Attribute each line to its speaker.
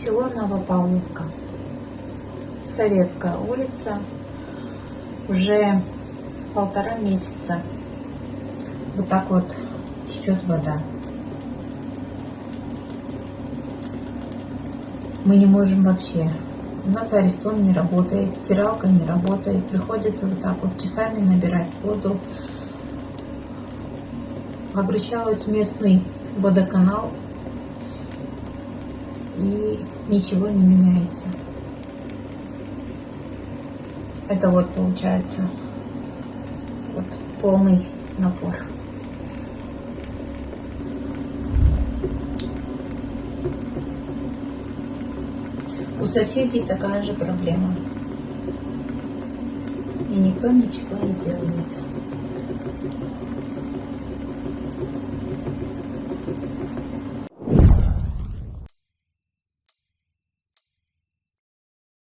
Speaker 1: Село Новопавловка, Советская улица. Уже 1,5 месяца вот так вот течет вода. Мы не можем вообще. У нас арестон не работает, стиралка не работает. Приходится вот так вот часами набирать воду. Обращалась в местный водоканал, и ничего не меняется. Это вот получается вот полный напор. У соседей такая же проблема. И никто ничего не делает.